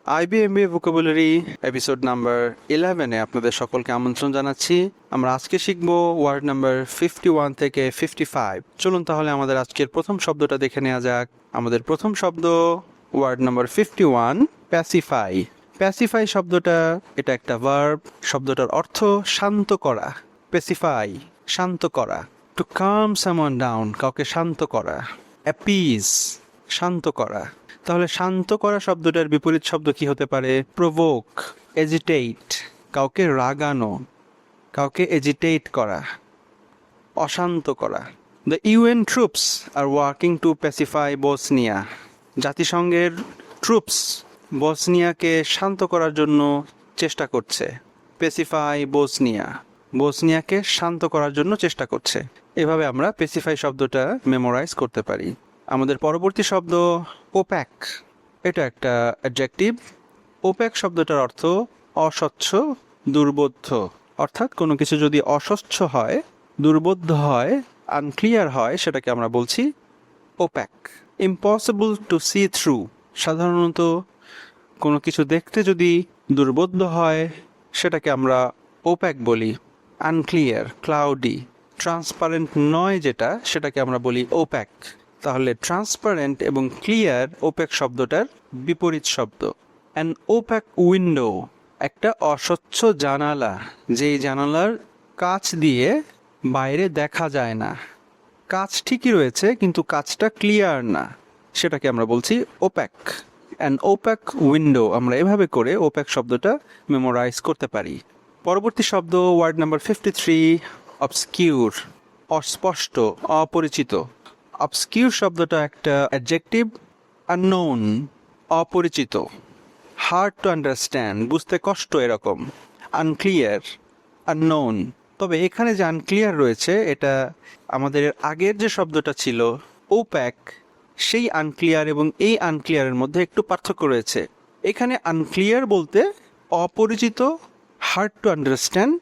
আইবিএমবিএ vocabulary episode number 11-এ আপনাদের সকলকে আমন্ত্রণ জানাচ্ছি। আমরা আজকে শিখব ওয়ার্ড নাম্বার 51 থেকে 55। চলুন তাহলে আমাদের আজকের প্রথম শব্দটা দেখে নেওয়া যাক। আমাদের প্রথম শব্দ ওয়ার্ড নাম্বার 51, প্যাসিফাই। প্যাসিফাই শব্দটা এটা একটা ভার্ব। শব্দটার অর্থ শান্ত করা। প্যাসিফাই, শান্ত করা। টু কাম সামওয়ান ডাউন, কাউকে শান্ত করা। অ্যাপিজ, শান্ত করা। তাহলে শান্ত করা শব্দটার বিপরীত শব্দ কি হতে পারে? প্রভোক, এজিটেট, কাউকে রাগানো, কাউকে এজিটেট করা, অশান্ত করা। The UN troops are working to pacify Bosnia. জাতিসংঘের ট্রুপস বসনিয়াকে শান্ত করার জন্য চেষ্টা করছে। প্যাসিফাই বসনিয়া, বসনিয়াকে শান্ত করার জন্য চেষ্টা করছে। এভাবে আমরা প্যাসিফাই শব্দটা মেমোরাইজ করতে পারি। আমাদের পরবর্তী শব্দ ওপ্যাক। এটা একটা অ্যাডজেক্টিভ। ওপ্যাক শব্দটার অর্থ অস্বচ্ছ, দুর্বোধ্য। অর্থাৎ কোনো কিছু যদি অস্বচ্ছ হয়, দুর্বোধ্য হয়, আনক্লিয়ার হয়, সেটাকে আমরা বলছি opaque. Impossible to see through. সাধারণত কোনো কিছু দেখতে যদি দুর্বোধ্য হয় সেটাকে আমরা ওপ্যাক বলি। আনক্লিয়ার, ক্লাউডি, ট্রান্সপারেন্ট নয় যেটা, সেটাকে আমরা বলি ওপ্যাক। তাহলে ট্রান্সপারেন্ট এবং ক্লিয়ার ওপ্যাক শব্দটার বিপরীত শব্দ। অ্যান ওপ্যাক উইন্ডো, একটা অস্বচ্ছ জানালা, যেই জানালার কাচ দিয়ে বাইরে দেখা যায় না। কাচ ঠিকই রয়েছে কিন্তু কাচটা ক্লিয়ার না, সেটাকে আমরা বলছি ওপ্যাক। অ্যান ওপ্যাক উইন্ডো, আমরা এভাবে করে ওপ্যাক শব্দটা মেমোরাইজ করতে পারি। পরবর্তী শব্দ ওয়ার্ড নাম্বার 53, অবস্কিউর। অস্পষ্ট, অপরিচিত। অবস্কিউর শব্দটা একটা অ্যাডজেক্টিভ। আননোন, অপরিচিত। হার্ড টু আন্ডারস্ট্যান্ড, বুঝতে কষ্ট এরকম। Unclear, unknown. তবে এখানে যে আনক্লিয়ার রয়েছে, এটা আমাদের আগের যে শব্দটা ছিল ওপ্যাক, সেই আনক্লিয়ার এবং এই আনক্লিয়ারের মধ্যে একটু পার্থক্য রয়েছে। এখানে আনক্লিয়ার বলতে অপরিচিত, হার্ড টু আন্ডারস্ট্যান্ড,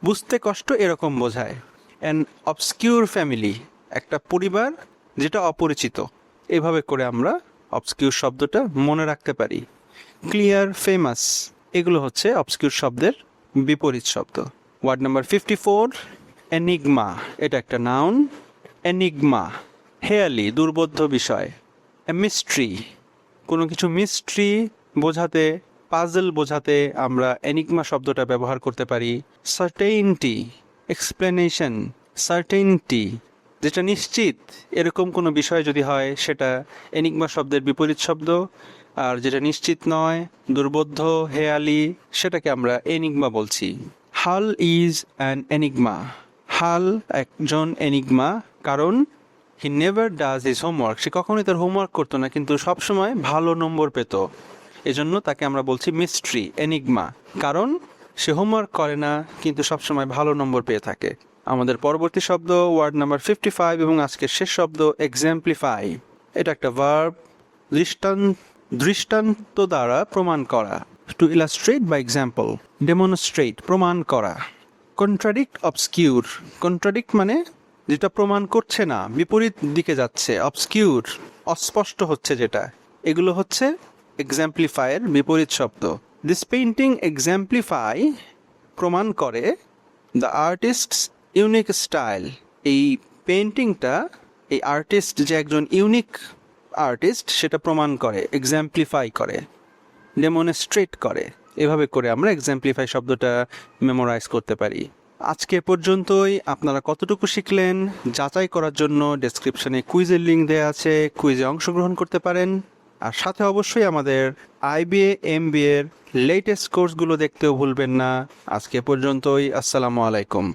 বুঝতে কষ্ট এরকম বোঝায়। অ্যান অবস্কিউর ফ্যামিলি, একটা পরিবার যেটা অপরিচিত। এভাবে করে আমরা অবস্কিউর শব্দটা মনে রাখতে পারি। ক্লিয়ার, ফেমাস, এগুলো হচ্ছে অবস্কিউর শব্দের বিপরীত শব্দ। Word number 54, enigma. এটা একটা নাউন। এনিগমা, হেয়ালি, দুর্বোধ্য বিষয়। মিস্ট্রি, কোনো কিছু মিস্ট্রি বোঝাতে, পাজল বোঝাতে আমরা এনিগমা শব্দটা ব্যবহার করতে পারি। সার্টেইনটি, এক্সপ্লেনেশন। সার্টেইনটি, যেটা নিশ্চিত, এরকম কোনো বিষয় যদি হয় সেটা এনিগমা শব্দের বিপরীত শব্দ। আর যেটা নিশ্চিত নয়, দুর্বোধ্য, হেয়ালি, সেটাকে আমরা এনিগমা বলছি। হাল ইজ অ্যান এনিগমা। হাল একজন এনিগমা, কারণ he never does his homework. সে কখনোই তার হোমওয়ার্ক করতো না কিন্তু সবসময় ভালো নম্বর পেত। এজন্য তাকে আমরা বলছি মিস্ট্রি, এনিগমা, কারণ সে হোমওয়ার্ক করে না কিন্তু সবসময় ভালো নম্বর পেয়ে থাকে। আমাদের পরবর্তী শব্দ ওয়ার্ড নাম্বার 55 এবং আজকের শেষ শব্দ এক্সাম্পলিফাই। এটা একটা ভার্ব। দৃষ্টান্ত দ্বারা প্রমাণ করা। To illustrate by example, demonstrate, প্রমাণ করা। Contradict, obscure. কন্ট্রাডিক্ট মানে যেটা প্রমাণ করছে না, বিপরীত দিকে যাচ্ছে। অবস্কিউর, অস্পষ্ট হচ্ছে যেটা। এগুলো হচ্ছে এক্সাম্পলিফাইয়ের বিপরীত শব্দ। দিস পেইন্টিং এক্সাম্পলিফাই, প্রমাণ করে, দ্য আর্টিস্টস ইউনিক স্টাইল। এই পেইন্টিংটা, এই আর্টিস্ট যে একজন ইউনিক আর্টিস্ট সেটা প্রমাণ করে, এক্সাম্পলিফাই করে, ডেমনস্ট্রেট করে। এভাবে করে আমরা এক্সাম্পলিফাই শব্দটা মেমোরাইজ করতে পারি। আজকে পর্যন্তই। আপনারা কতটুকু শিখলেন যাচাই করার জন্য ডেসক্রিপশনে কুইজের লিঙ্ক দেওয়া আছে, কুইজে অংশগ্রহণ করতে পারেন। আর সাথে অবশ্যই আমাদের আইবিএ এমবিএ এর লেটেস্ট কোর্সগুলো দেখতেও ভুলবেন না। আজকে পর্যন্তই। আসসালামু আলাইকুম।